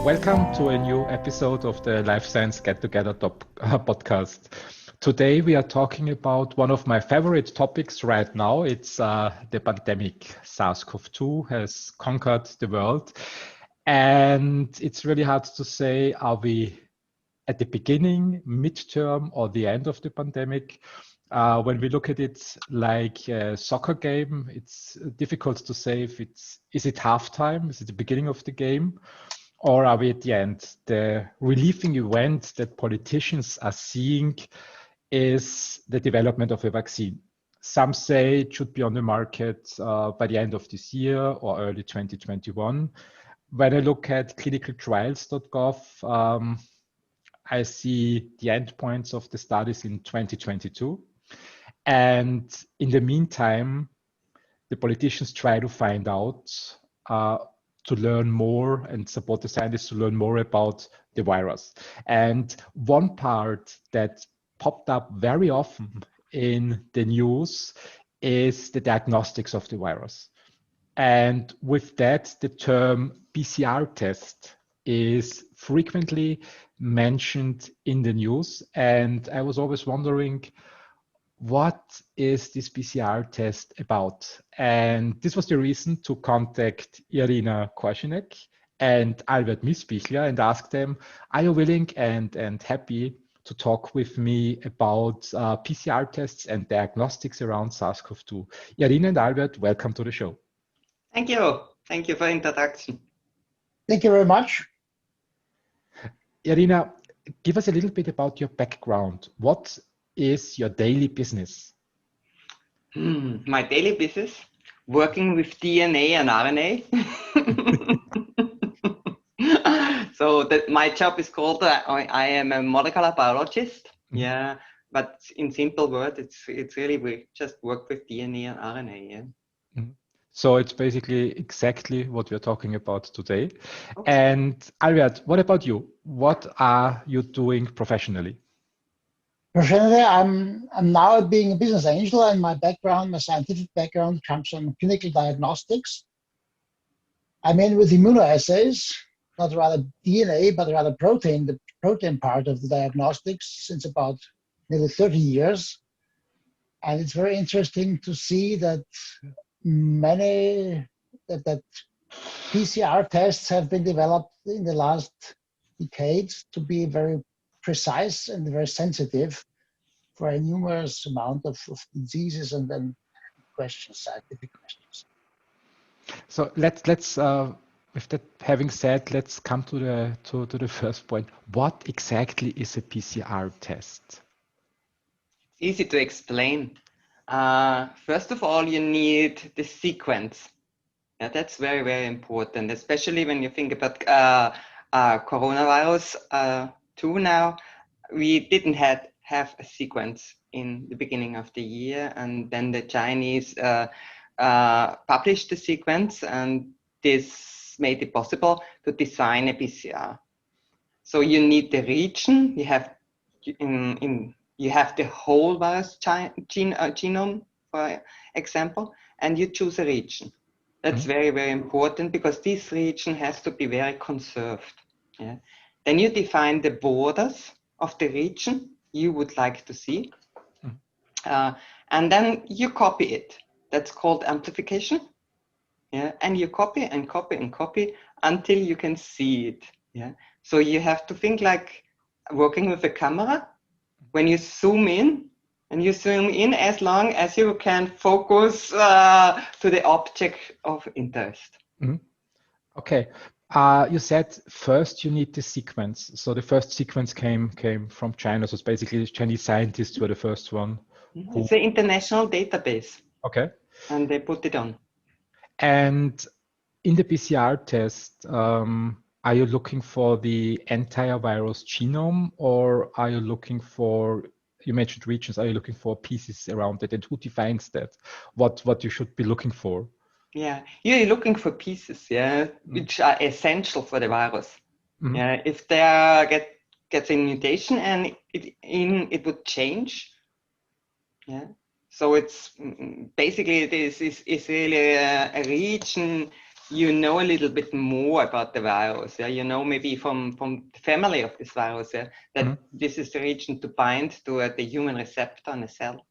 Welcome to a new episode of the Life Science Get Together podcast. Today we are talking about one of my favorite topics right now. It's the pandemic. SARS-CoV2 has conquered the world. And it's really hard to say, are we at the beginning, midterm, or the end of the pandemic? When we look at it like a soccer game, it's difficult to say if is it halftime? Is it the beginning of the game? Or are we at the end? The relieving event that politicians are seeing is the development of a vaccine. Some say it should be on the market by the end of this year or early 2021. When I look at clinicaltrials.gov, I see the endpoints of the studies in 2022. And in the meantime, the politicians try to find out to learn more and support the scientists to learn more about the virus. And one part that popped up very often in the news is the diagnostics of the virus. And with that, the term PCR test is frequently mentioned in the news. And I was always wondering, what is this PCR test about? And this was the reason to contact Irina Korschinek and Missbichler and ask them, are you willing and happy to talk with me about PCR tests and diagnostics around SARS-CoV-2? Irina and Albert, welcome to the show. Thank you. Thank you for the introduction. Thank you very much. Irina, give us a little bit about your background. What is your daily business? My daily business? Working with DNA and RNA. So my job is called, I am a molecular biologist. Yeah, but in simple words, it's really we just work with DNA and RNA. Yeah. So it's basically exactly what we're talking about today. Okay. And Albert, what about you? What are you doing professionally? Professionally, I'm now being a business angel, and my scientific background comes from clinical diagnostics. I'm in with immunoassays, not rather DNA, but rather protein, the protein part of the diagnostics since about nearly 30 years. And it's very interesting to see that that PCR tests have been developed in the last decades to be very precise and very sensitive for a numerous amount of diseases and then scientific questions. So let's with that having said, let's come to the first point. What exactly is a PCR test? Easy to explain. First of all, you need the sequence. Yeah, that's very, very important, especially when you think about coronavirus 2 now. We didn't have a sequence in the beginning of the year, and then the Chinese published the sequence, and this made it possible to design a PCR. So you need the region. You have you have the whole virus genome, for example, and you choose a region. That's very, very important because this region has to be very conserved. Yeah. Then you define the borders of the region you would like to see. And then you copy it. That's called amplification. Yeah. And you copy and copy and copy until you can see it. Yeah. So you have to think like working with a camera. When you zoom in, and you zoom in as long as you can focus to the object of interest. Okay. You said first you need the sequence. So the first sequence came from China. So it's basically the Chinese scientists were the first one. It's an international database. Okay. And they put it on. And in the PCR test, are you looking for the entire virus genome, or are you looking for, you mentioned regions, are you looking for pieces around it, and who defines that? What you should be looking for? Yeah, you're looking for pieces, yeah, which are essential for the virus. Yeah, if there gets a mutation and it would change. Yeah, so it's basically this is really a region you know a little bit more about the virus. Yeah, you know maybe from the family of this virus, yeah, that this is the region to bind to the human receptor on a cell.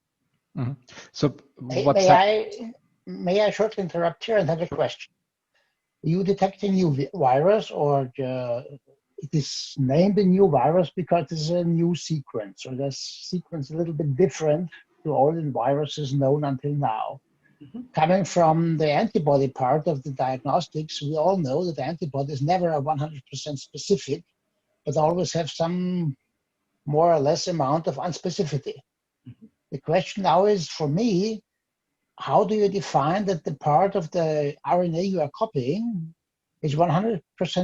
So may I shortly interrupt here and have a question? You detect a new virus, or it is named a new virus because it's a new sequence, or the sequence a little bit different to all the viruses known until now. Coming from the antibody part of the diagnostics, we all know that the antibody is never a 100% specific, but always have some more or less amount of unspecificity. The question now is, for me, how do you define that the part of the RNA you are copying is 100%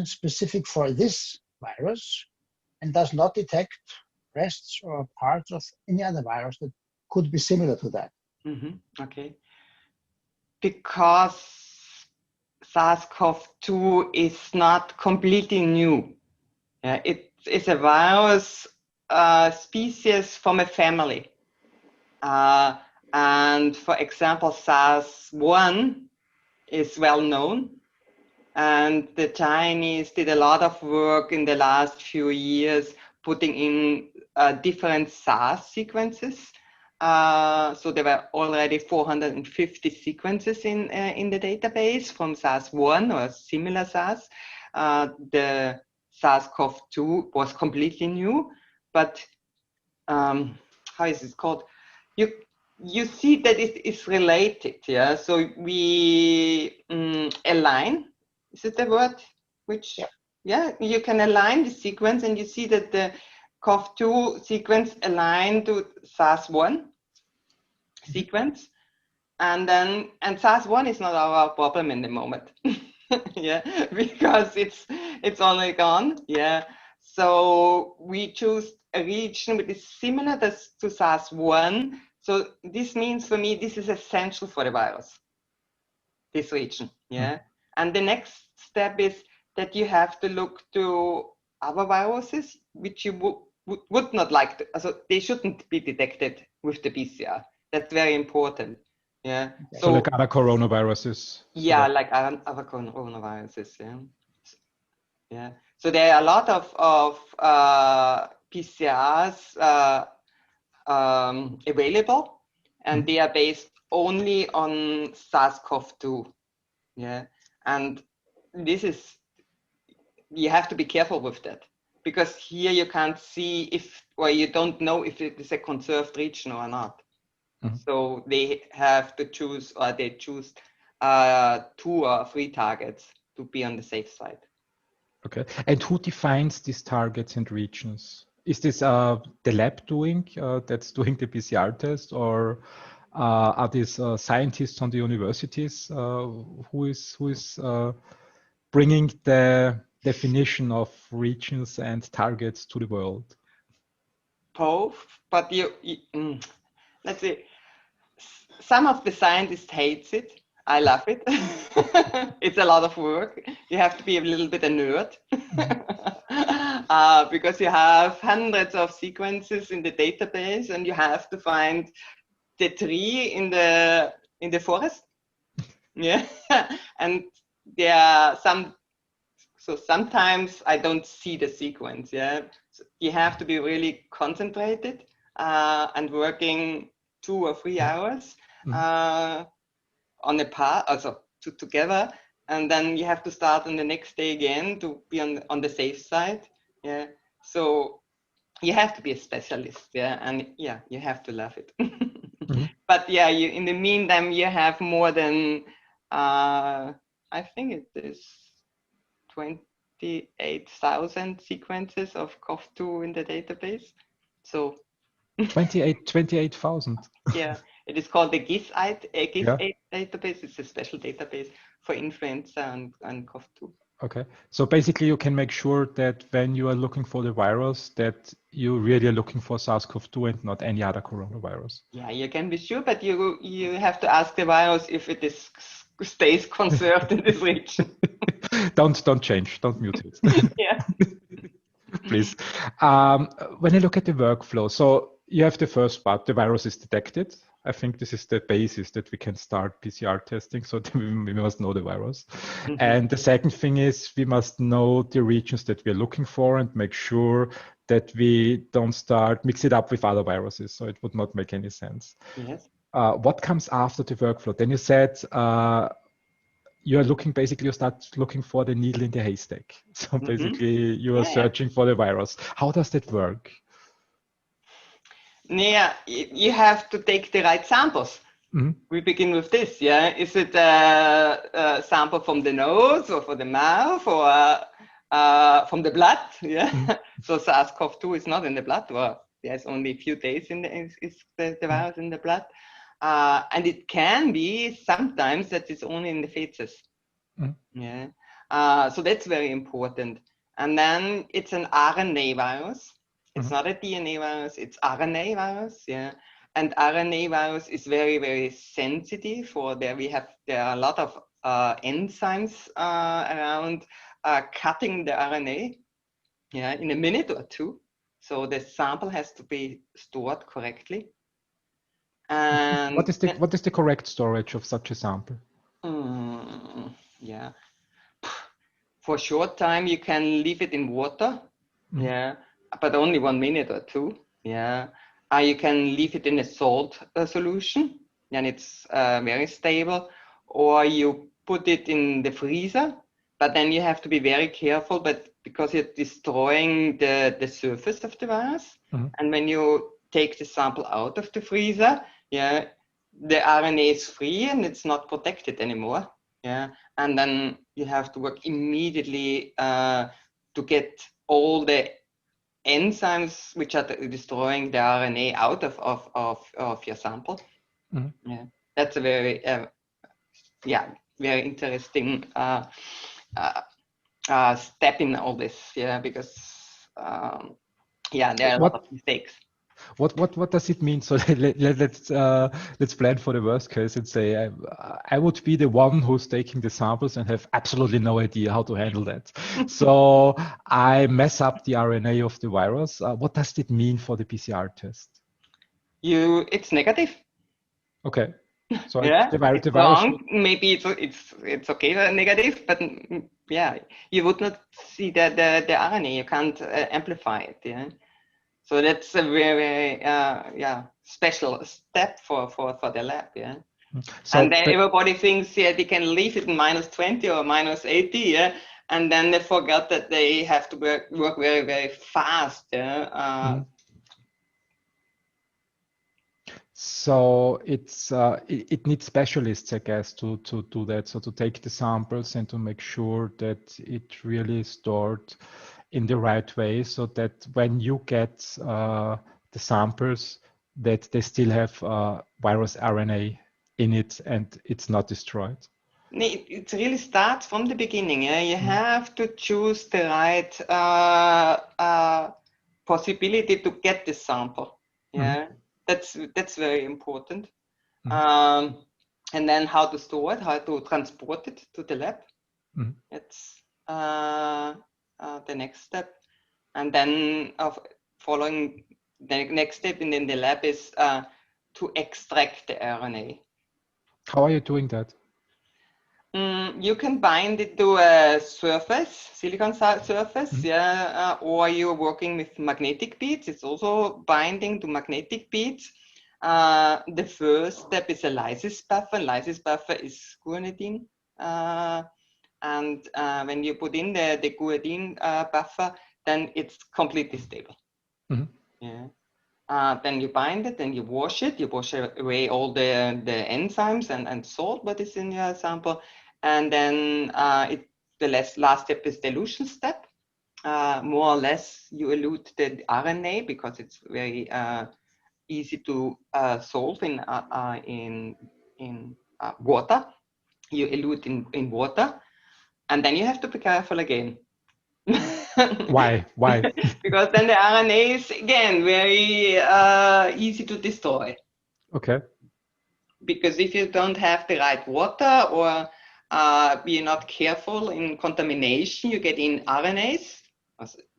specific for this virus and does not detect rests or parts of any other virus that could be similar to that? Okay. Because SARS-CoV-2 is not completely new. It is a virus species from a family. And for example, SARS-1 is well known. And the Chinese did a lot of work in the last few years putting in different SARS sequences. So there were already 450 sequences in the database from SARS-1 or similar SARS. The SARS-CoV-2 was completely new, but how is it called? You see that it is related, yeah. So we align. Is it the word? Which yeah, you can align the sequence, and you see that the CoV2 sequence aligned to SARS-1 sequence, and SARS-1 is not our problem in the moment, yeah, because it's only gone, yeah. So we choose a region which is similar to SARS-1. So this means for me this is essential for the virus, this region, yeah. And the next step is that you have to look to other viruses which you would not like to, so they shouldn't be detected with the PCR. That's very important. Yeah. So like other coronaviruses. Yeah, like other coronaviruses. Yeah. Yeah. So there are a lot of PCRs available, and they are based only on SARS-CoV-2. Yeah. And this is, you have to be careful with that, because here you can't see if, or you don't know if it is a conserved region or not. So they have to choose, or they choose 2 or 3 targets to be on the safe side. Okay. And who defines these targets and regions? Is this the lab doing, that's doing the PCR test, or are these scientists on the universities who is bringing the definition of regions and targets to the world? Both, but let's see. Some of the scientists hates it. I love it. It's a lot of work. You have to be a little bit a nerd because you have hundreds of sequences in the database, and you have to find the tree in the forest. Yeah, and there are sometimes I don't see the sequence. Yeah, so you have to be really concentrated and working 2 or 3 hours on a part, also together, and then you have to start on the next day again to be on the safe side. Yeah, so you have to be a specialist. Yeah, and yeah, you have to love it. But yeah, in the meantime, you have more than I think it is 28,000 sequences of CoV2 in the database. So 28,000. Yeah, it is called the GIS-8 database. It's a special database for influenza and CoV2. Okay, so basically you can make sure that when you are looking for the virus, that you really are looking for SARS-CoV-2 and not any other coronavirus. Yeah, you can be sure, but you have to ask the virus if it stays conserved in this region. Don't change, don't mutate. Yeah. Please. When I look at the workflow, so you have the first part, the virus is detected. I think this is the basis that we can start PCR testing, so we must know the virus. Mm-hmm. And the second thing is we must know the regions that we're looking for and make sure that we don't mix it up with other viruses, so it would not make any sense. Yes. What comes after the workflow? Then you said you start looking for the needle in the haystack. So basically you are searching for the virus. How does that work? Yeah, you have to take the right samples. Mm-hmm. We begin with this, yeah. Is it a sample from the nose or from the mouth or from the blood? Yeah. Mm-hmm. So SARS-CoV2 is not in the blood, or there's only a few days in the virus in the blood. And it can be sometimes that it's only in the feces. Mm-hmm. Yeah. So that's very important. And then it's an RNA virus. It's not a DNA virus, it's RNA virus, yeah. And RNA virus is very, very sensitive. There are a lot of enzymes around cutting the RNA, yeah, in a minute or two. So the sample has to be stored correctly. And what is the correct storage of such a sample? Yeah, for a short time you can leave it in water, yeah. But only 1 minute or two, yeah. You can leave it in a salt solution, and it's very stable. Or you put it in the freezer, but then you have to be very careful, because you're destroying the surface of the virus. And when you take the sample out of the freezer, yeah, the RNA is free and it's not protected anymore, yeah. And then you have to work immediately to get all the enzymes which are destroying the RNA out of your sample. Yeah, that's a very very interesting step in all this. Yeah, because there are a lot of mistakes. What does it mean? So let's plan for the worst case and say I would be the one who's taking the samples and have absolutely no idea how to handle that. So I mess up the RNA of the virus. What does it mean for the PCR test? It's negative. Okay. So yeah, the virus wrong. Maybe it's okay negative, but yeah, you would not see the RNA. You can't amplify it. Yeah. So that's a very, special step for the lab, yeah. So and then everybody thinks, they can leave it in -20 or -80, yeah. And then they forget that they have to work very, very fast, yeah. So it needs specialists, I guess, to do that. So to take the samples and to make sure that it really is stored in the right way, so that when you get the samples, that they still have virus RNA in it and it's not destroyed. It really starts from the beginning. Yeah? You have to choose the right possibility to get the sample. Yeah, that's very important. And then how to store it, how to transport it to the lab. It's the next step. And then following the next step in the lab is to extract the RNA. How are you doing that? You can bind it to a surface, silicon surface, or you're working with magnetic beads. It's also binding to magnetic beads. The first step is a lysis buffer. Lysis buffer is guanidine. And when you put in the guanidine buffer, then it's completely stable. Yeah. Then you bind it, then you wash it. You wash away all the enzymes and salt what is in your sample. And then the last step is the elution step. More or less, you elute the RNA because it's very easy to solve in water. You elute in water, and then you have to be careful again. Why? Because then the RNA is again very easy to destroy. Okay. Because if you don't have the right water or you're not careful in contamination, you get in RNAs,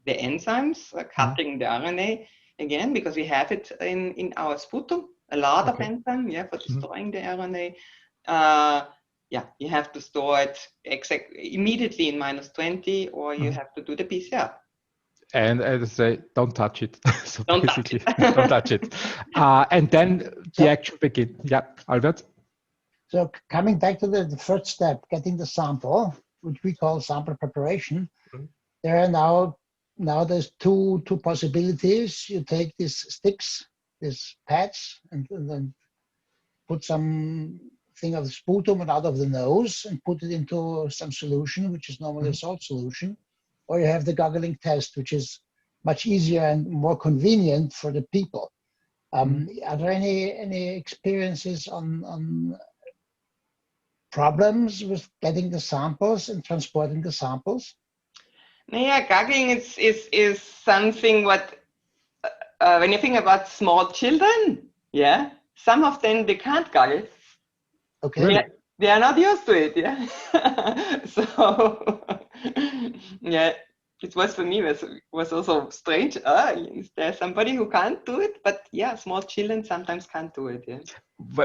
the enzymes cutting the RNA again, because we have it in our sputum. a lot of Okay. enzyme, yeah, for destroying the RNA. Yeah, you have to store it immediately in -20, or you have to do the PCR. And as I say, don't touch it. So Don't basically, touch it. don't touch it. And then the action begins. Yeah, Albert? So coming back to the first step, getting the sample, which we call sample preparation, there are now there's two possibilities. You take these sticks, these pads, and then put some thing of the sputum and out of the nose and put it into some solution, which is normally a salt solution. Or you have the goggling test, which is much easier and more convenient for the people. Are there any experiences on problems with getting the samples and transporting the samples? Yeah, goggling is something what when you think about small children, yeah, some of them they can't goggle. Okay. Really? They are not used to it, yeah. So yeah, it was for me was also strange. Is there somebody who can't do it? But yeah, small children sometimes can't do it. Yeah.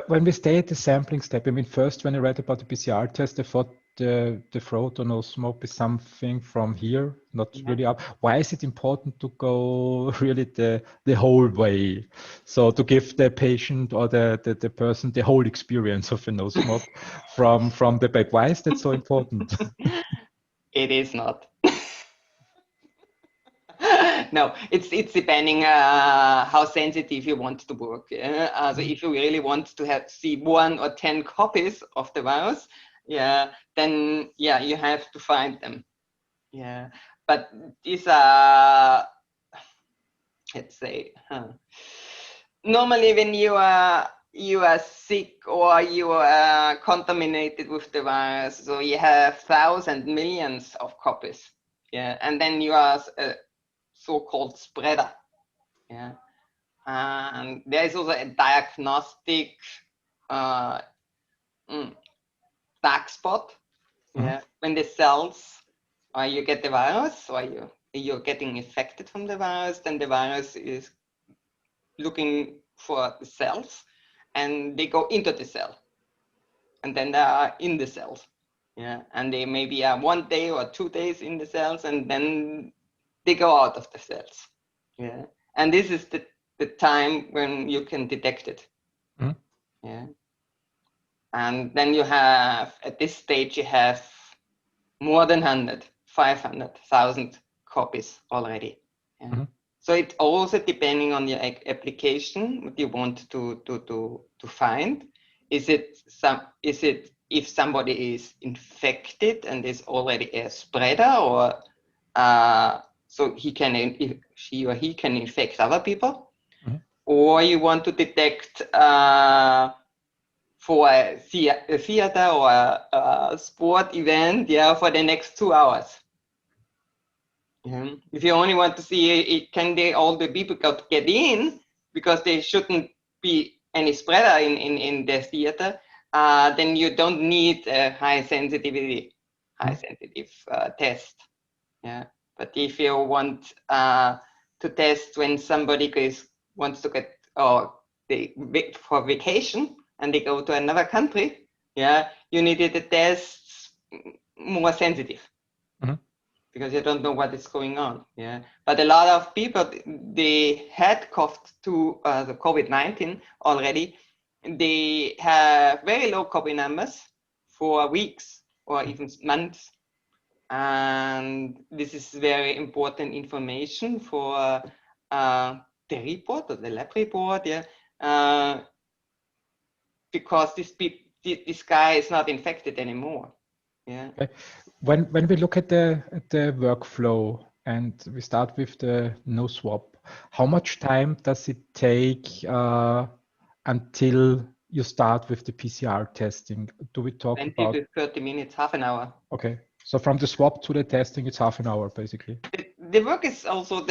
When we stay at the sampling step, I mean, first when I read about the PCR test, I thought the throat or nose smoke is something from here, not really up. Why is it important to go really the whole way? So to give the patient or the person the whole experience of a nose smoke from the back. Why is that so important? It is not. No, it's depending how sensitive you want to work. So if you really want to see 1 or 10 copies of the virus, yeah, then yeah, you have to find them. Yeah, but these are, let's say, normally when you are sick or you are contaminated with the virus, so you have thousands, millions of copies. Yeah, and then you are so-called spreader. Yeah, and there is also a diagnostic dark spot. Yeah, when the cells, you get the virus, or you're getting infected from the virus, then the virus is looking for the cells, and they go into the cell, and then they are in the cells. Yeah, and they maybe are 1 day or 2 days in the cells, and then they go out of the cells. Yeah, and this is the time when you can detect it. Yeah, and then you have, at this stage, you have more than 500,000 copies already. Yeah. So it's also depending on your application, what you want to find. Is it if somebody is infected and is already a spreader, or so she or he can infect other people, or you want to detect for a theater or a sport event, yeah, for the next 2 hours. If you only want to see can all the people get in, because there shouldn't be any spreader in the theater, then you don't need a high sensitive test. Yeah, but if you want to test when somebody wants to get for vacation and they go to another country, yeah, you needed the tests more sensitive. Because you don't know what is going on. Yeah, but a lot of people, they had the COVID-19 already. They have very low copy numbers for weeks or even months, and this is very important information for the report or the lab report. Yeah, because this guy is not infected anymore. Yeah. Okay. When we look at the workflow and we start with the no swab, how much time does it take until you start with the PCR testing? Do we talk 20 about to 30 minutes, half an hour? Okay, so from the swab to the testing, it's half an hour basically. The work is also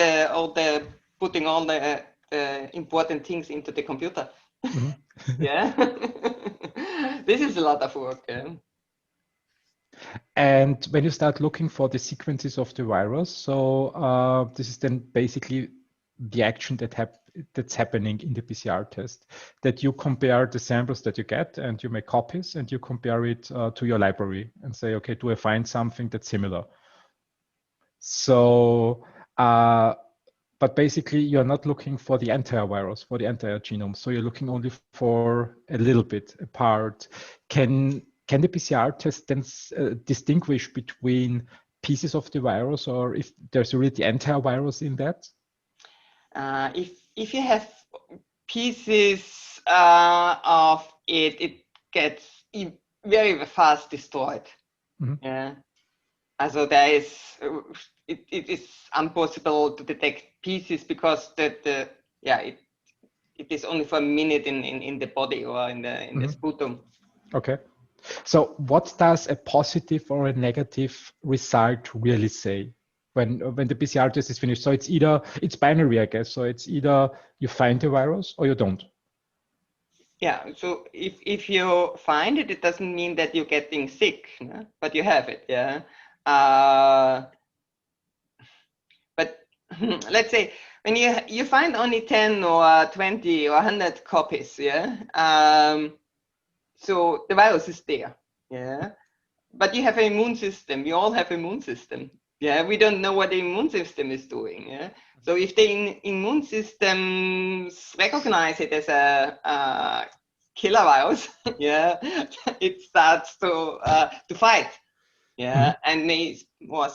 putting all the important things into the computer. Yeah, this is a lot of work. Yeah? And when you start looking for the sequences of the virus, so this is then basically the action that's happening in the PCR test, that you compare the samples that you get and you make copies and you compare it to your library and say, okay, do I find something that's similar? So, but basically you're not looking for the entire virus, for the entire genome. So you're looking only for a little bit apart. Can the PCR test then distinguish between pieces of the virus, or if there's really the entire virus in that? If you have pieces of it, it gets very fast destroyed. Mm-hmm. Yeah. Also there is it is impossible to detect pieces because it is only for a minute in the body or in the sputum. Okay. So what does a positive or a negative result really say when the PCR test is finished? So it's binary, I guess. So it's either you find the virus or you don't. Yeah. So if you find it, it doesn't mean that you're getting sick, no? But you have it. Yeah. But let's say when you find only 10 or 20 or 100 copies, yeah. So the virus is there, yeah. But you have an immune system. We all have an immune system. Yeah, we don't know what the immune system is doing. Yeah, so if the immune systems recognize it as a killer virus, yeah, it starts to fight. Yeah, and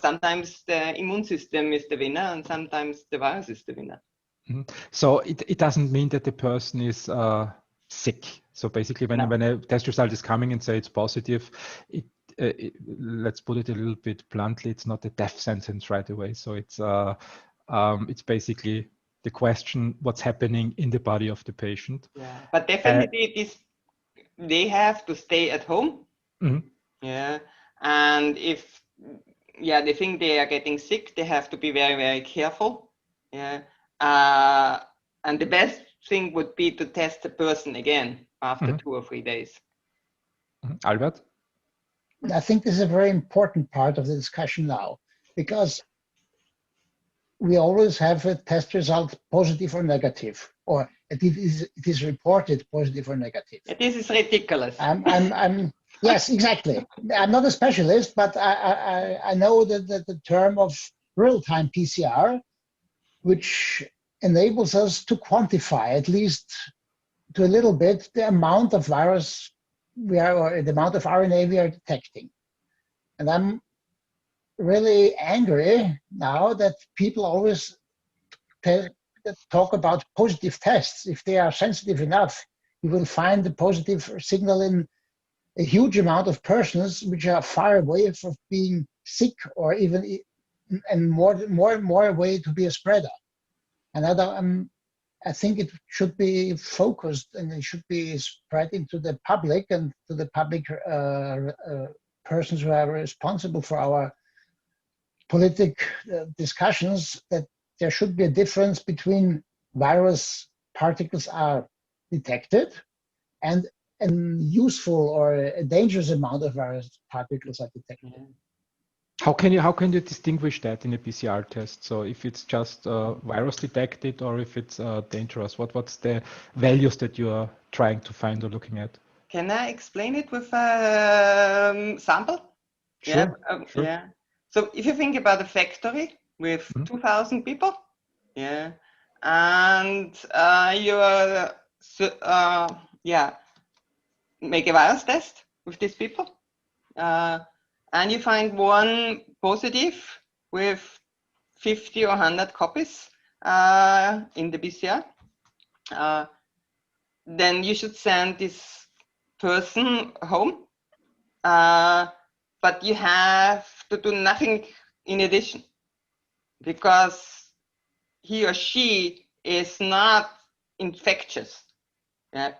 sometimes the immune system is the winner, and sometimes the virus is the winner. So it doesn't mean that the person is sick. So basically, when a test result is coming and say it's positive, let's put it a little bit bluntly, it's not a death sentence right away. So it's basically the question, what's happening in the body of the patient. Yeah, but definitely they have to stay at home. Yeah, and if they think they are getting sick, they have to be very, very careful. Yeah, and the best thing would be to test the person again after 2 or 3 days. Albert? I think this is a very important part of the discussion now, because we always have a test result positive or negative, or it is reported positive or negative. This is ridiculous. Yes, exactly. I'm not a specialist, but I know that the term of real-time PCR, which enables us to quantify, at least to a little bit, the amount of virus or the amount of RNA we are detecting. And I'm really angry now that people always talk about positive tests. If they are sensitive enough, you will find the positive signal in a huge amount of persons which are far away from being sick, or even and more away to be a spreader. And I think it should be focused, and it should be spread into the public and to the public persons who are responsible for our political discussions, that there should be a difference between virus particles are detected and a useful or a dangerous amount of virus particles are detected. How can you distinguish that in a PCR test? So if it's just virus detected, or if it's dangerous, what's the values that you are trying to find or looking at? Can I explain it with a sample? Sure. Sure. Yeah. So if you think about a factory with 2,000 people, yeah, and make a virus test with these people, and you find one positive with 50 or 100 copies in the PCR, then you should send this person home, but you have to do nothing in addition, because he or she is not infectious. Yeah.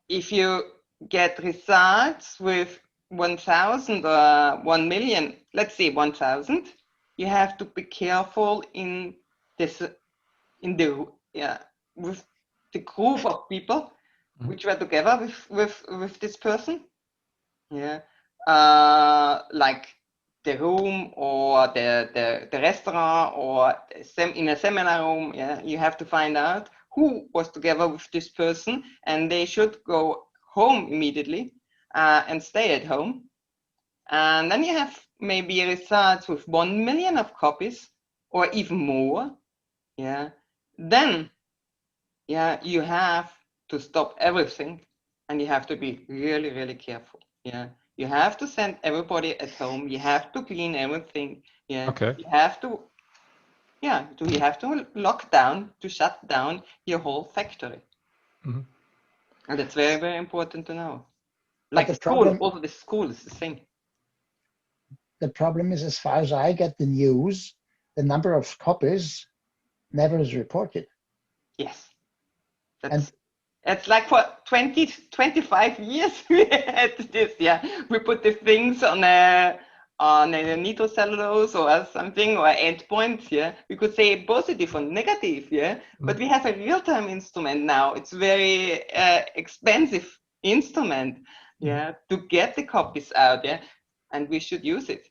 If you get results with 1,000 or 1 million, let's say 1,000, you have to be careful with the group of people which were together with this person. Yeah, like the room or the restaurant or in a seminar room, yeah, you have to find out who was together with this person, and they should go home immediately and stay at home. And then you have maybe results with 1 million of copies or even more. Yeah. Then, yeah, you have to stop everything, and you have to be really, really careful. Yeah. You have to send everybody at home. You have to clean everything. Yeah. Okay. You have to, yeah, you have to lock down, to shut down your whole factory. Mm-hmm. And that's very, very important to know. But Like the school, problem, also the school is the same. the problem is, as far as I get the news, the number of copies never is reported. Yes. It's like for 20, 25 years we had this, yeah. We put the things on a nitrocellulose or something, or endpoints, yeah. We could say positive or negative, yeah. But we have a real-time instrument now. It's very expensive instrument, yeah, to get the copies out, yeah. And we should use it.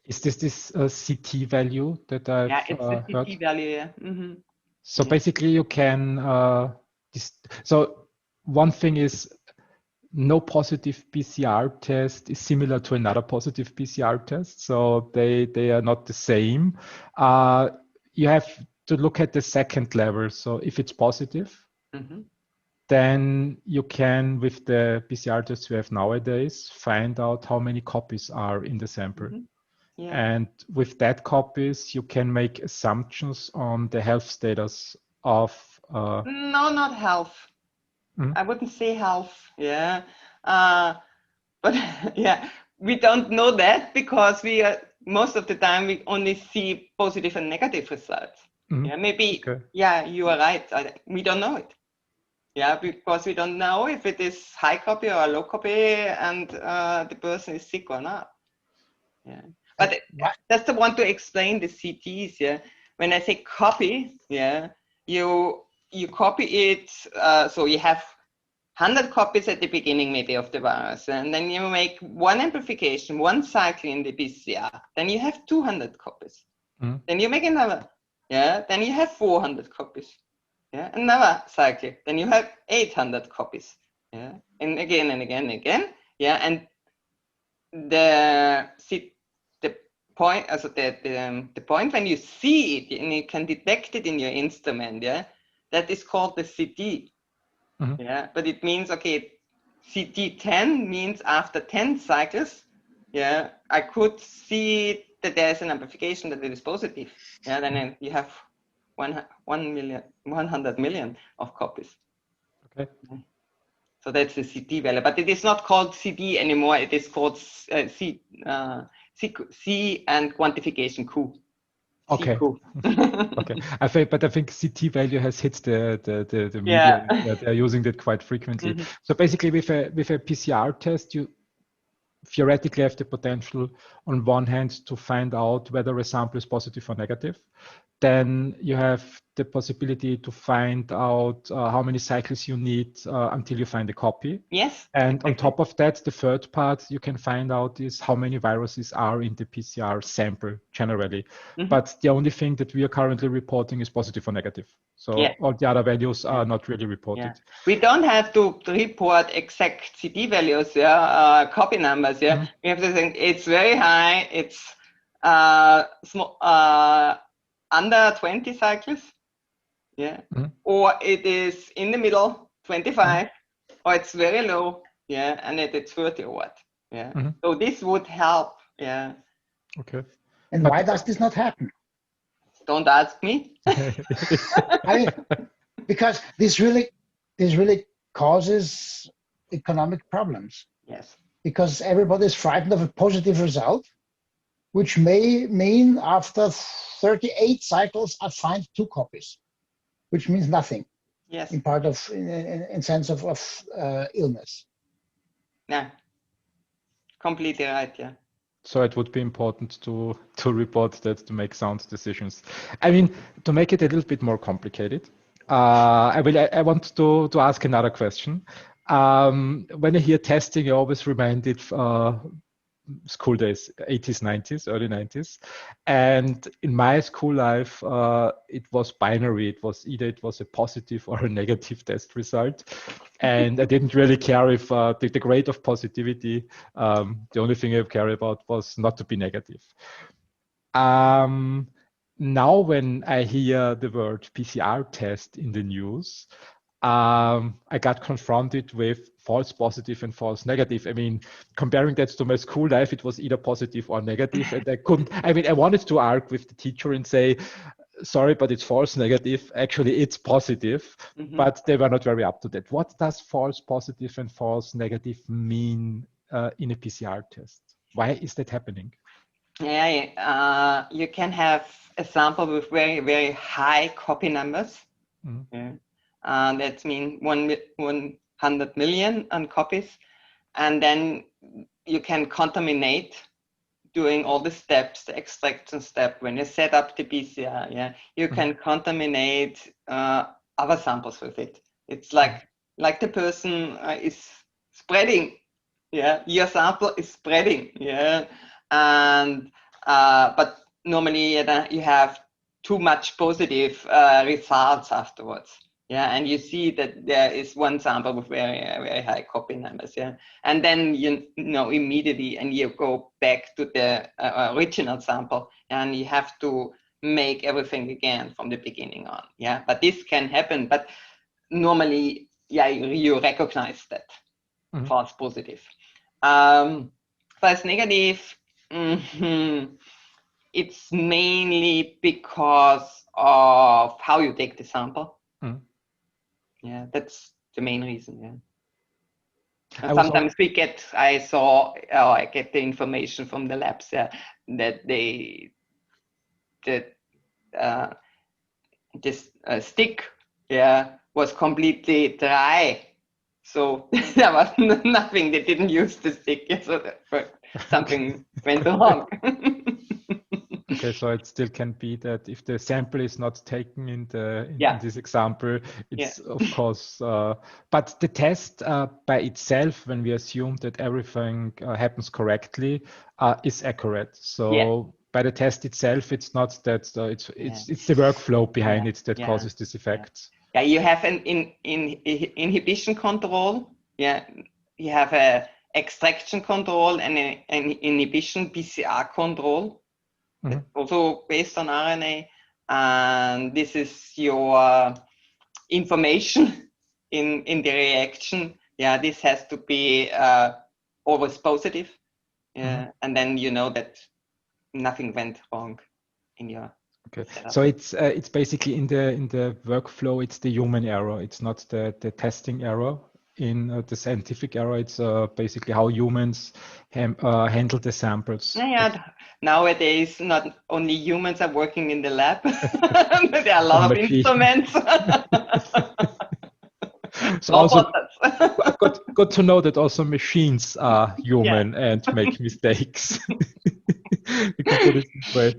Is this CT value that I've yeah, it's the heard? CT value, yeah. Mm-hmm. So basically you can, so one thing is no positive PCR test is similar to another positive PCR test. So they are not the same. You have to look at the second level. So if it's positive, then you can, with the PCR tests we have nowadays, find out how many copies are in the sample. Yeah. And with that copies, you can make assumptions on the health status of... No, not health. I wouldn't say health, yeah. But yeah, we don't know that because we are, most of the time we only see positive and negative results. Yeah, maybe, yeah, you are right. We don't know it. Yeah, because we don't know if it is high copy or low copy and the person is sick or not. Yeah. But just I want to explain the CTs, yeah. When I say copy, yeah, you copy it, so you have 100 copies at the beginning maybe of the virus, and then you make one amplification, one cycle in the PCR, then you have 200 copies. Then you make another, yeah, then you have 400 copies. Yeah, another cycle, then you have 800 copies. Yeah, and again and again and again. Yeah, and the point, also the point when you see it and you can detect it in your instrument, yeah, that is called the CT. Yeah, but it means, okay, CT 10 means after 10 cycles, yeah, I could see that there is an amplification that it is positive. Yeah, then you have 100 million of copies. Okay. So that's the CT value, but it is not called CD anymore. It is called C and quantification Q. Okay. Okay. I think CT value has hit the media. Yeah. They're using that quite frequently. So basically, with a PCR test, you theoretically have the potential, on one hand, to find out whether a sample is positive or negative. Then you have the possibility to find out how many cycles you need until you find a copy. Yes. And on top of that, the third part you can find out is how many viruses are in the PCR sample generally. But the only thing that we are currently reporting is positive or negative. So all the other values are not really reported. Yeah. We don't have to report exact CT values, copy numbers. Yeah, we have to think it's very high. It's small. Under 20 cycles, yeah, or it is in the middle, 25, or it's very low, yeah, and it's 30 or what, yeah. So this would help, yeah. Okay. And why does this not happen? Don't ask me. I mean, because this really causes economic problems. Yes. Because everybody is frightened of a positive result, which may mean after 38 cycles I find 2 copies, which means nothing. Yes. In sense of illness. Yeah. Completely right. Yeah. So it would be important to report that, to make sound decisions. I mean, to make it a little bit more complicated, I want to ask another question. When I hear testing, I always reminded school days, 80s, 90s, early 90s. And in my school life, it was binary. It was either it was a positive or a negative test result. And I didn't really care if the grade of positivity, the only thing I cared about was not to be negative. Now, when I hear the word PCR test in the news, I got confronted with false positive and false negative. I mean, comparing that to my school life, it was either positive or negative. And I couldn't, I mean, I wanted to argue with the teacher and say, sorry, but it's false negative. Actually, it's positive, but they were not very up to that. What does false positive and false negative mean in a PCR test? Why is that happening? Yeah, you can have a sample with very, very high copy numbers. Yeah. That means 100 million copies. And then you can contaminate doing all the steps, the extraction step. When you set up the PCR, yeah, you can contaminate other samples with it. It's like the person is spreading. Yeah, your sample is spreading. Yeah, and but normally you have too much positive results afterwards. Yeah, and you see that there is one sample with very, very high copy numbers. Yeah, and then you know immediately, and you go back to the original sample, and you have to make everything again from the beginning on. Yeah, but this can happen. But normally, yeah, you recognize that false positive. False negative. It's mainly because of how you take the sample. Yeah, that's the main reason. Yeah. And sometimes I get the information from the labs that this stick, yeah, was completely dry. So there was nothing. They didn't use the stick. Yeah, so something went wrong. Okay, so it still can be that if the sample is not taken in this example, it's of course, but the test by itself, when we assume that everything happens correctly, is accurate. So by the test itself, it's not that it's the workflow behind it that causes this effect. Yeah, you have an inhibition control. Yeah, you have a extraction control and an inhibition PCR control. Also based on RNA, and this is your information in the reaction. Yeah, this has to be always positive. Yeah, and then you know that nothing went wrong in your. Okay, so it's basically in the workflow. It's the human error. It's not the testing error. In the scientific error, it's basically how humans handle the samples. Yeah, nowadays not only humans are working in the lab. There are a lot of instruments. So also good to know that also machines are human and make mistakes. We can put it this way.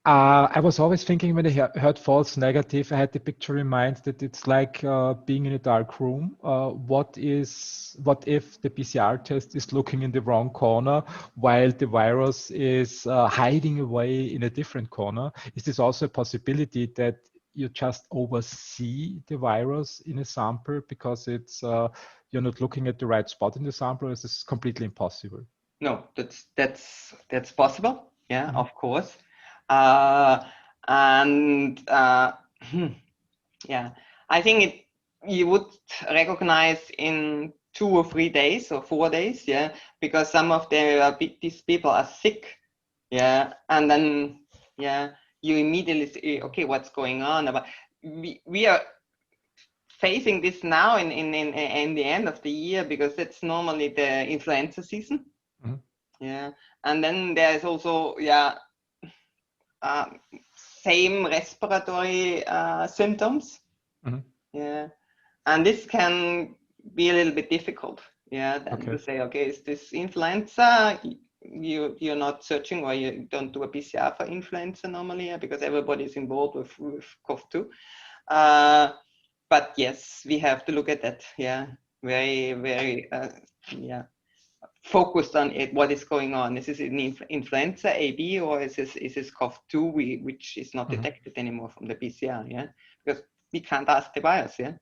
I was always thinking when I heard false negative, I had the picture in mind that it's like being in a dark room. What if the PCR test is looking in the wrong corner while the virus is hiding away in a different corner? Is this also a possibility that you just oversee the virus in a sample because it's you're not looking at the right spot in the sample, or is this completely impossible? No, that's possible. Yeah, of course. Yeah, I think you would recognize in 2 or 3 days or 4 days, yeah, because some of these people are sick, yeah, and then you immediately say, okay, what's going on? But we are facing this now in the end of the year because it's normally the influenza season, yeah, and then there is also same respiratory symptoms, yeah, and this can be a little bit difficult, yeah, to say, okay, is this influenza? You're not searching, or you don't do a PCR for influenza normally, because everybody is involved with COV2. But yes, we have to look at that, yeah, very, very, focused on it. What is going on? Is this an influenza A/B, or is this COV2 which is not detected anymore from the PCR? Yeah, because we can't ask the virus. Yeah.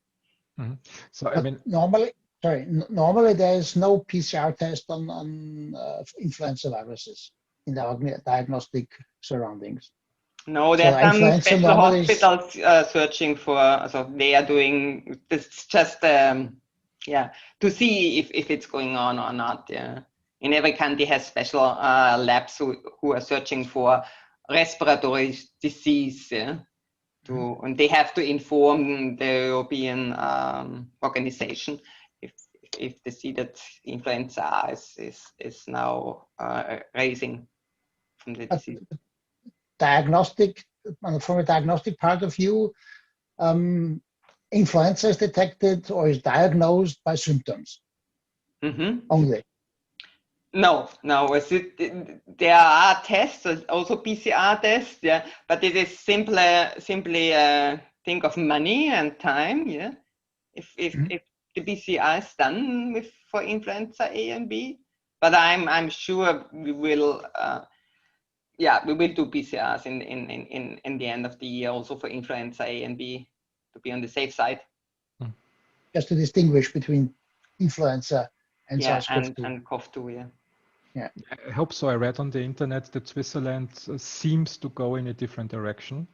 So I mean, normally there is no PCR test on influenza viruses in the diagnostic surroundings. No, there are some special hospitals is, searching for. So they are doing this just to see if it's going on or not. Yeah. In every country has special labs who are searching for respiratory disease. Yeah. And they have to inform the European organization if they see that influenza is now rising from the disease. From a diagnostic point of view, influenza is detected or is diagnosed by symptoms only. No. There are tests, also PCR tests, yeah, but it is simply think of money and time, yeah. If the PCR is done for influenza A and B, but I'm sure we will do PCRs in the end of the year also for influenza A and B to be on the safe side. Just to distinguish between influenza and SARS-CoV-2. And CoV2, yeah. I hope so. I read on the internet that Switzerland seems to go in a different direction.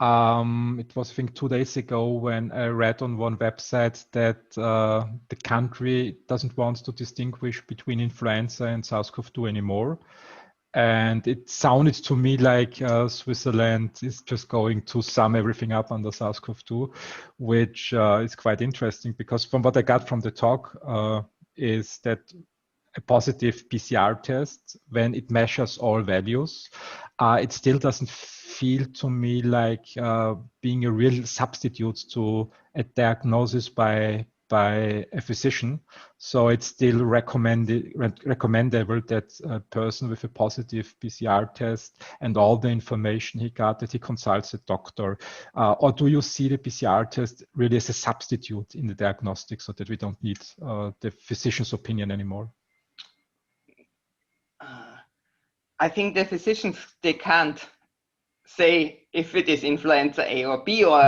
It was, I think, 2 days ago when I read on one website that the country doesn't want to distinguish between influenza and SARS-CoV-2 anymore. And it sounded to me like Switzerland is just going to sum everything up under SARS-CoV-2, which is quite interesting because from what I got from the talk is that a positive PCR test, when it measures all values, it still doesn't feel to me like being a real substitute to a diagnosis by a physician. So it's still recommendable that a person with a positive PCR test and all the information he got, that he consults a doctor. Or do you see the PCR test really as a substitute in the diagnostics so that we don't need the physician's opinion anymore? I think the physicians, they can't say if it is influenza A or B or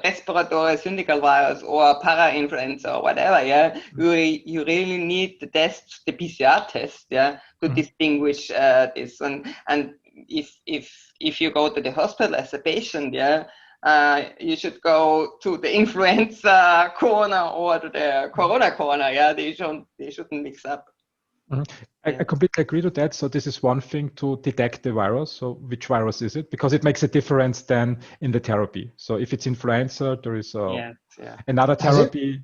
respiratory syncytial virus or para-influenza or whatever, yeah. You really need the test, the PCR test, yeah, to distinguish this. And if you go to the hospital as a patient, yeah, you should go to the influenza corner or to the corona corner, yeah. They shouldn't mix up. I completely agree to that. So this is one thing to detect the virus. So which virus is it? Because it makes a difference then in the therapy. So if it's influenza, there is another therapy.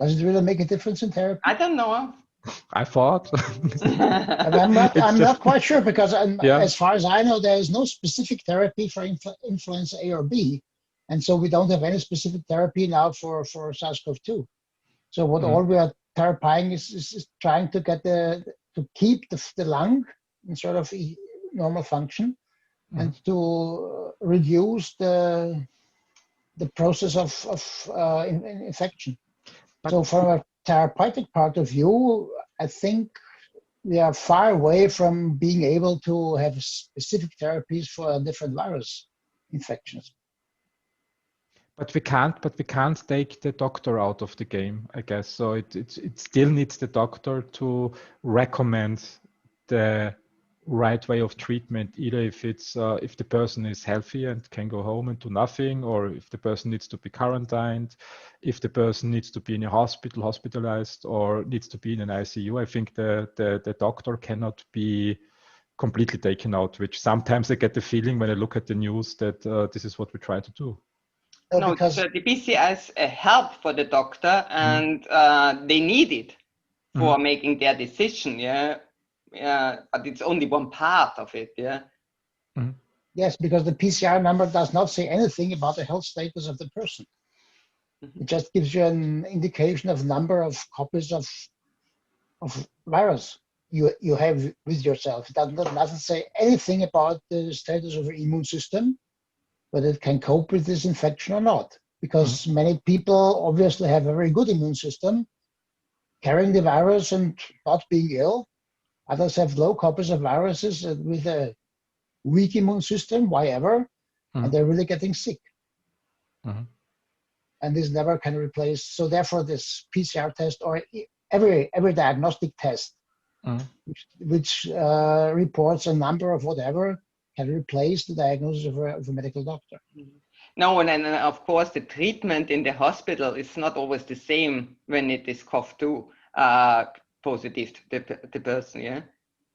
Does it really make a difference in therapy? I don't know. I thought. I'm not quite sure because as far as I know, there is no specific therapy for influenza A or B. And so we don't have any specific therapy now for SARS-CoV-2. So what all we are therapying is trying to get to keep the lung in sort of normal function and to reduce the process of infection. So from a therapeutic point of view, I think we are far away from being able to have specific therapies for different virus infections. But we can't take the doctor out of the game, I guess. So it still needs the doctor to recommend the right way of treatment, either if the person is healthy and can go home and do nothing, or if the person needs to be quarantined, if the person needs to be in a hospital, hospitalized, or needs to be in an ICU. I think the doctor cannot be completely taken out, which sometimes I get the feeling when I look at the news that this is what we try to do. No, because the PCR is a help for the doctor, and they need it for making their decision. Yeah, but it's only one part of it. Yeah. Yes, because the PCR number does not say anything about the health status of the person. It just gives you an indication of number of copies of virus you have with yourself. It doesn't say anything about the status of your immune system, whether it can cope with this infection or not. Because many people obviously have a very good immune system, carrying the virus and not being ill. Others have low copies of viruses with a weak immune system, whatever, and they're really getting sick. And this never can replace. So therefore, this PCR test or every diagnostic test, which reports a number of whatever, can replace the diagnosis of a medical doctor. No, and of course, the treatment in the hospital is not always the same when it is COV2 positive, the person, yeah?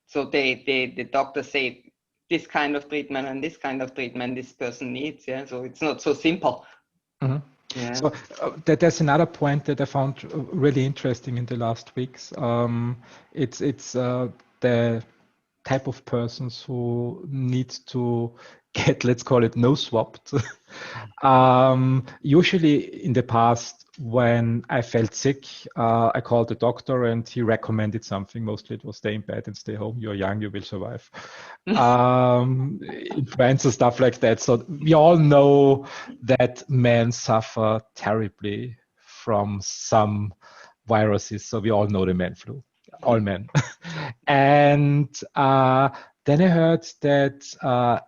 So the doctor say this kind of treatment and this kind of treatment this person needs, yeah? So it's not so simple. Yeah. So there's another point that I found really interesting in the last weeks. It's the type of persons who need to get, let's call it, nose swabbed. Usually in the past, when I felt sick, I called the doctor and he recommended something. Mostly it was stay in bed and stay home. You're young, you will survive. Influenza, stuff like that. So we all know that men suffer terribly from some viruses. So we all know the man flu, all men. And then I heard that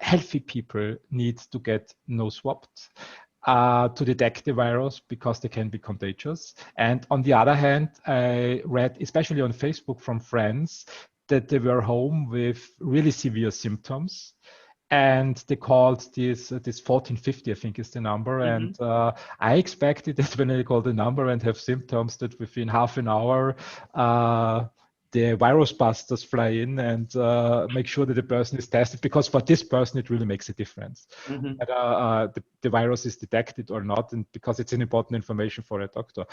healthy people need to get nose swabbed to detect the virus because they can be contagious. And on the other hand, I read, especially on Facebook from friends, that they were home with really severe symptoms. And they called this 1450, I think is the number. And I expected that when I call the number and have symptoms, that within half an hour, the virus busters fly in and make sure that the person is tested, because for this person it really makes a difference whether the virus is detected or not, and because it's an important information for a doctor.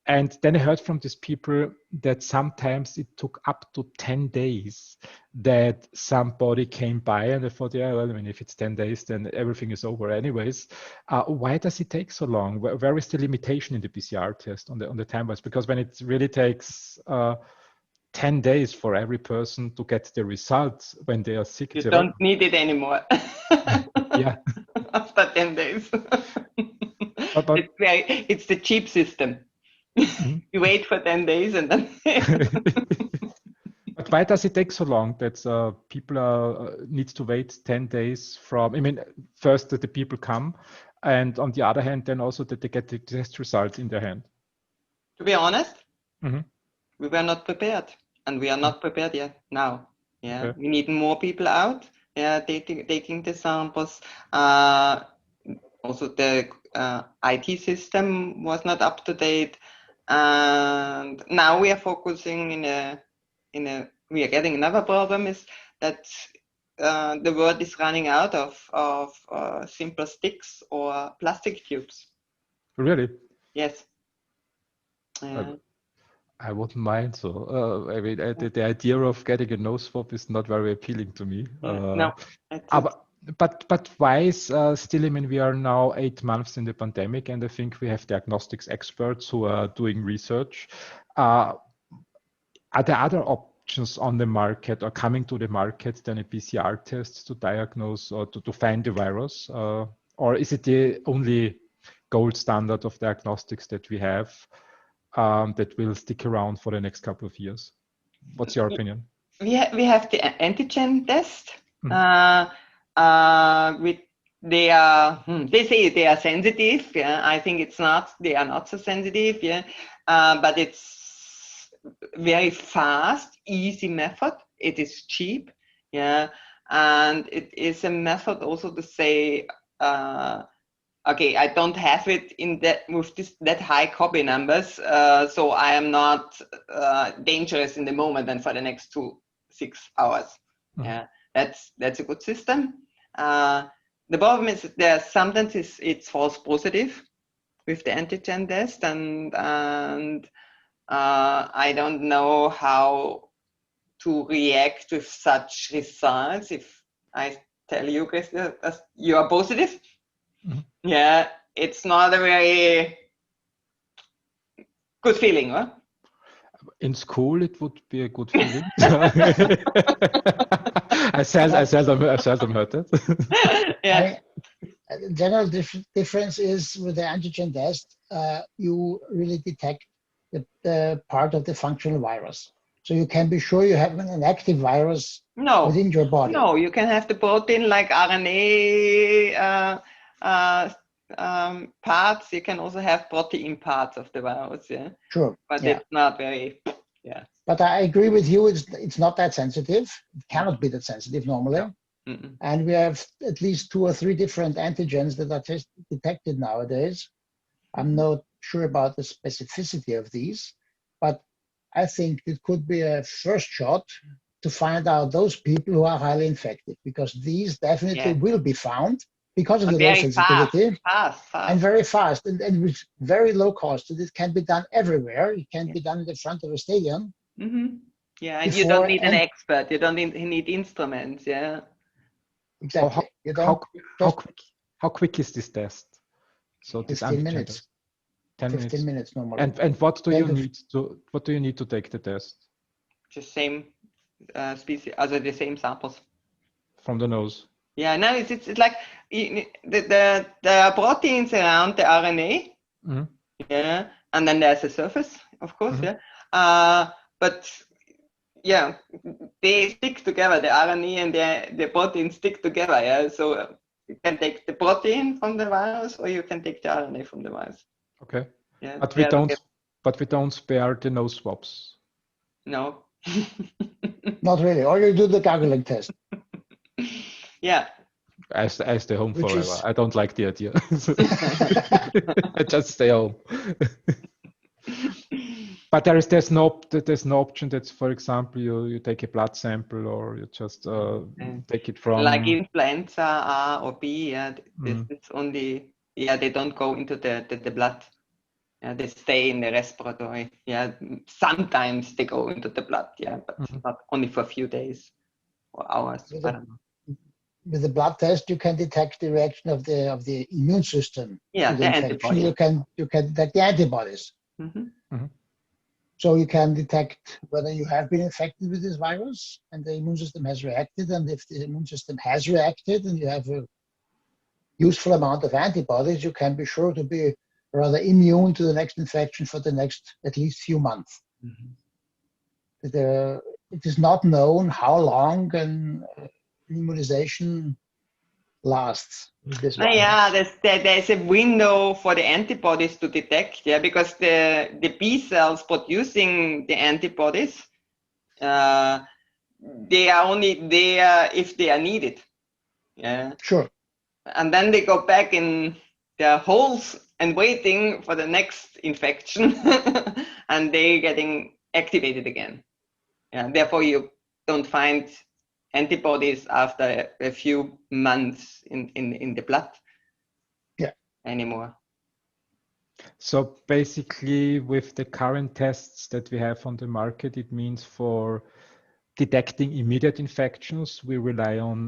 And then I heard from these people that sometimes it took up to 10 days that somebody came by, and I thought, yeah, well, I mean, if it's 10 days, then everything is over anyways. Why does it take so long? Where is the limitation in the PCR test on the time-wise? Because when it really takes 10 days for every person to get the results when they are sick. You don't need it anymore. Yeah. After 10 days. But it's the cheap system. You wait for 10 days and then... But why does it take so long that people need to wait 10 days from, I mean, first that the people come, and on the other hand, then also that they get the test results in their hand? To be honest, we were not prepared, and we are not prepared yet now. Yeah, okay. We need more people out, taking the samples. Also, the IT system was not up to date, and now we are focusing we are getting another problem is that the world is running out of simple sticks or plastic tubes. Really? Yes. I wouldn't mind. So I mean, the idea of getting a nose swab is not very appealing to me. No. But why is still? I mean, we are now 8 months in the pandemic, and I think we have diagnostics experts who are doing research. Are there other options on the market or coming to the market than a PCR test to diagnose or to find the virus? Or is it the only gold standard of diagnostics that we have that will stick around for the next couple of years? What's your opinion? We have the antigen test. They say they are sensitive. Yeah, I think it's not. They are not so sensitive. Yeah, but it's very fast, easy method. It is cheap. Yeah, and it is a method also to say, okay, I don't have it in that high copy numbers, so I am not dangerous in the moment and for the next 6 hours. Yeah, that's a good system. The problem is there sometimes it's false positive with the antigen test, and I don't know how to react with such results. If I tell you, Christian, you are positive, yeah, it's not a very good feeling, huh? In school, it would be a good feeling. I seldom heard that. Yeah. The general difference is with the antigen test, you really detect part of the functional virus. So you can be sure you have an active virus No, within your body. no, you can have the protein like RNA parts. You can also have protein parts of the virus, yeah. Sure. But yeah. it's not very, yeah. But I agree with you. It's not that sensitive. It cannot be that sensitive normally. No. Mm-mm. And we have at least 2 or 3 different antigens that are detected nowadays. I'm not sure about the specificity of these, but I think it could be a first shot to find out those people who are highly infected, because these definitely will be found because of the low sensitivity. Fast. And very fast and with very low cost. And it can be done everywhere. It can be done in the front of a stadium. Mm-hmm. Yeah, and you don't need an expert. You don't need instruments. Yeah. Exactly. How quick is this test? So 15 minutes. 15 minutes normally. And what do you need to take the test? Just same species, also the same samples. From the nose. Yeah, no, it's like the proteins around the RNA. Mm-hmm. Yeah, and then there's a surface, of course. Mm-hmm. Yeah, but yeah, they stick together. The RNA and the protein stick together. Yeah, so you can take the protein from the virus, or you can take the RNA from the virus. Okay. Yeah, but we don't spare the nose swabs. No. Not really. Or you do the gargling test. Yeah. I stay home forever. I don't like the idea. I just stay home. But there's no option that's, for example, you take a blood sample, or you just take it from like influenza A or B. Yeah, it's only they don't go into the blood. Yeah, they stay in the respiratory. Yeah, sometimes they go into the blood. Yeah, but not only for a few days or hours. I don't know. With the blood test, you can detect the reaction of the immune system. Yeah, the antibodies. You can detect the antibodies. Mm-hmm. Mm-hmm. So you can detect whether you have been infected with this virus and the immune system has reacted. And if the immune system has reacted and you have a useful amount of antibodies, you can be sure to be rather immune to the next infection for the next at least few months. Mm-hmm. It is not known how long an immunization lasts. Yeah, there's a window for the antibodies to detect, yeah, because the B cells producing the antibodies, they are only there if they are needed. Yeah. Sure. And then they go back in their holes and waiting for the next infection, and they getting activated again. Yeah. Therefore, you don't find antibodies after a few months in the blood anymore. So basically, with the current tests that we have on the market, it means for detecting immediate infections, we rely on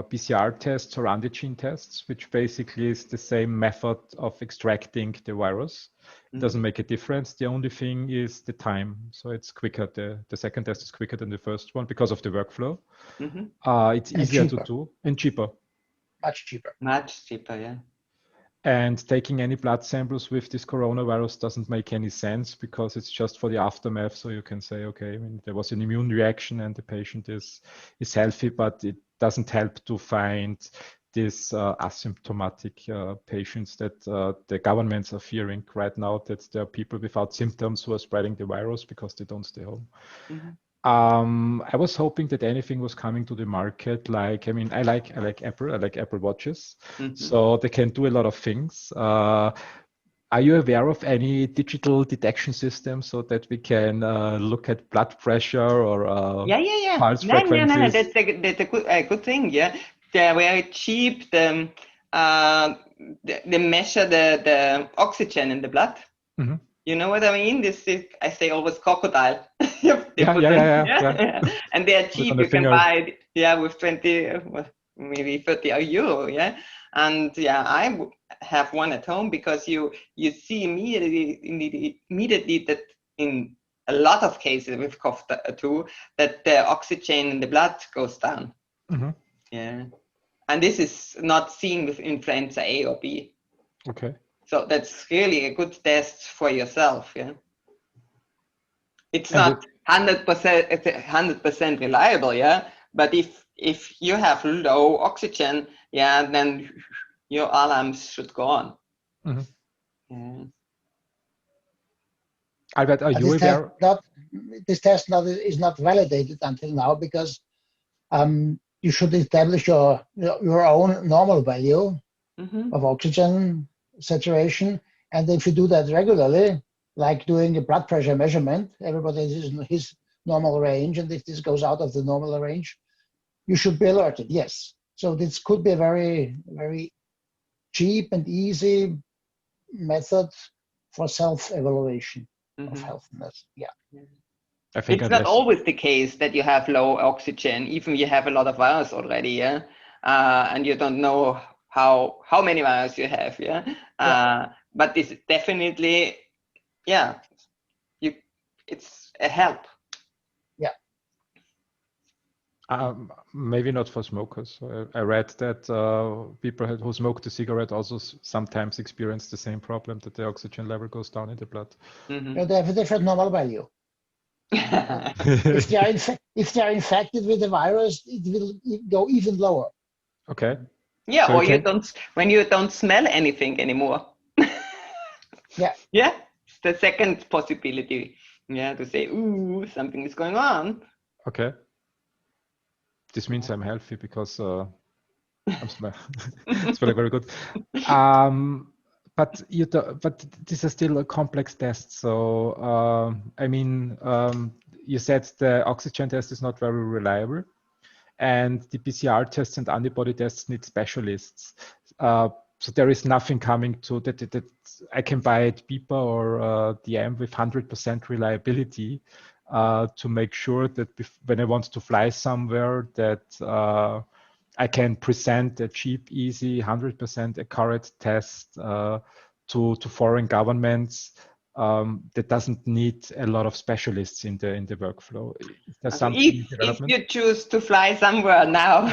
PCR tests or antigen tests, which basically is the same method of extracting the virus. It doesn't make a difference. The only thing is the time. So it's quicker. The second test is quicker than the first one because of the workflow. It's easier to do and cheaper. Much cheaper. Much cheaper, yeah. And taking any blood samples with this coronavirus doesn't make any sense because it's just for the aftermath. So you can say, okay, I mean, there was an immune reaction and the patient is healthy, but it doesn't help to find these asymptomatic patients that the governments are fearing right now, that there are people without symptoms who are spreading the virus because they don't stay home. I was hoping that anything was coming to the market. Like, I mean, I like Apple. I like Apple Watches, so they can do a lot of things. Are you aware of any digital detection system so that we can look at blood pressure or pulse frequencies? No, that's a good thing. Yeah, they're very cheap. They measure the oxygen in the blood. You know what I mean? This is, I say always crocodile. Yeah. And they are cheap. You can buy it, with 20, maybe 30 euro. Yeah. And I have one at home because you see immediately that in a lot of cases with SARS-CoV2 that the oxygen in the blood goes down. Yeah. And this is not seen with influenza A or B. Okay. So that's really a good test for yourself, yeah. It's not 100%. It's 100% reliable, yeah. But if you have low oxygen, yeah, then your alarms should go on. Yeah. Albert, are you aware? This test is not validated until now because you should establish your own normal value of oxygen saturation, and if you do that regularly, like doing a blood pressure measurement, everybody is in his normal range, and if this goes out of the normal range, you should be alerted. Yes, so this could be a very, very cheap and easy method for self-evaluation of healthiness. Yeah. I think it's not always the case that you have low oxygen, even you have a lot of virus already, yeah, and you don't know how many virus you have, yeah. But it's definitely, yeah, it's a help. Yeah. Maybe not for smokers. I read that people who smoke a cigarette also sometimes experience the same problem, that the oxygen level goes down in the blood. Yeah, they have a different normal value. If they are infected with the virus, it will go even lower. Okay. Yeah, so or when you don't smell anything anymore. Yeah. Yeah, it's the second possibility. Yeah, to say, ooh, something is going on. Okay. This means I'm healthy because I'm smelling very good. But these are still a complex test. So I mean, you said the oxygen test is not very reliable, and the PCR tests and antibody tests need specialists. So there is nothing coming to that I can buy at BIPA or DM with 100% reliability to make sure that when I want to fly somewhere, that I can present a cheap, easy, 100% accurate test to foreign governments that doesn't need a lot of specialists in the workflow. Is there something if you choose to fly somewhere now,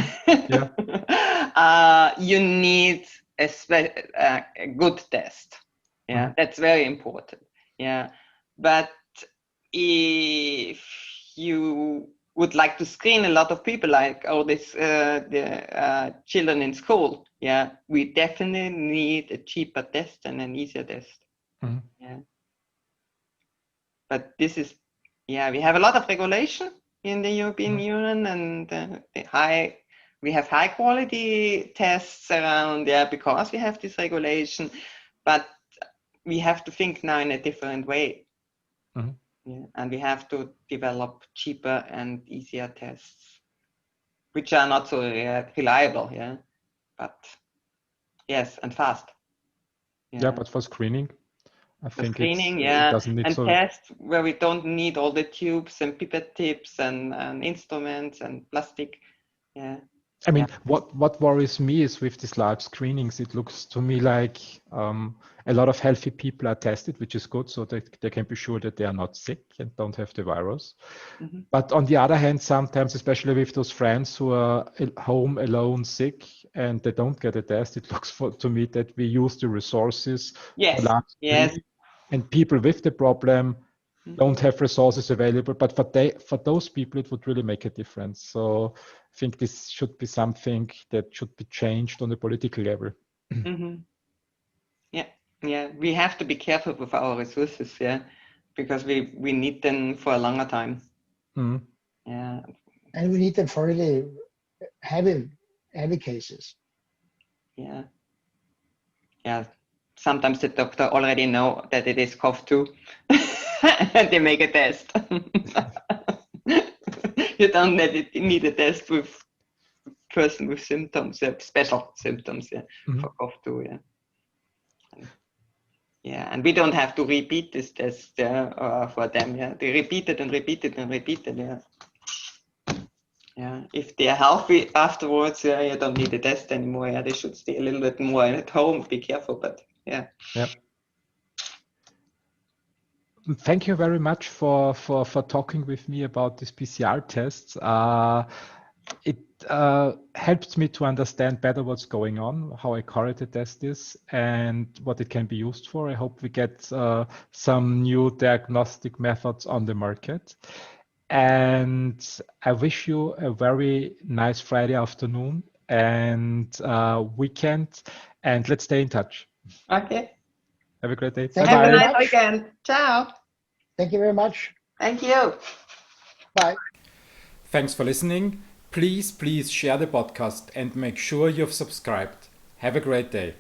you need a good test. Yeah, that's very important. Yeah, but if you would like to screen a lot of people, like the children in school, yeah, we definitely need a cheaper test and an easier test. Yeah, but this is, yeah, we have a lot of regulation in the European Union, and we have high quality tests around there because we have this regulation, but we have to think now in a different way. Yeah, and we have to develop cheaper and easier tests, which are not so reliable, yeah, but yes, and fast. Yeah, but for screening, I think screening, it doesn't need and so... tests where we don't need all the tubes and pipette tips and instruments and plastic. Yeah. I mean, what worries me is with these large screenings, it looks to me like a lot of healthy people are tested, which is good, so that they can be sure that they are not sick and don't have the virus. But on the other hand, sometimes, especially with those friends who are home alone sick and they don't get a test, it looks to me that we use the resources for large screening, and people with the problem don't have resources available, but for those people it would really make a difference. So I think this should be something that should be changed on the political level. Yeah, we have to be careful with our resources, because we need them for a longer time. Yeah, and we need them for really heavy cases. Yeah, sometimes the doctor already know that it is COV2 and they make a test. You don't need a test with person with symptoms, special symptoms, for COV2, and we don't have to repeat this test for them, they repeat it and repeat it and repeat it, if they are healthy afterwards, you don't need a test anymore, they should stay a little bit more at home, be careful, but Thank you very much for talking with me about these PCR tests. helped me to understand better what's going on, how a correlated test is, and what it can be used for. I hope we get some new diagnostic methods on the market. And I wish you a very nice Friday afternoon and weekend, and let's stay in touch. Okay. Have a great day. Thank you Have a very nice much. weekend. Ciao. Thank you very much. Thank you. Bye. Thanks for listening. Please share the podcast and make sure you've subscribed. Have a great day.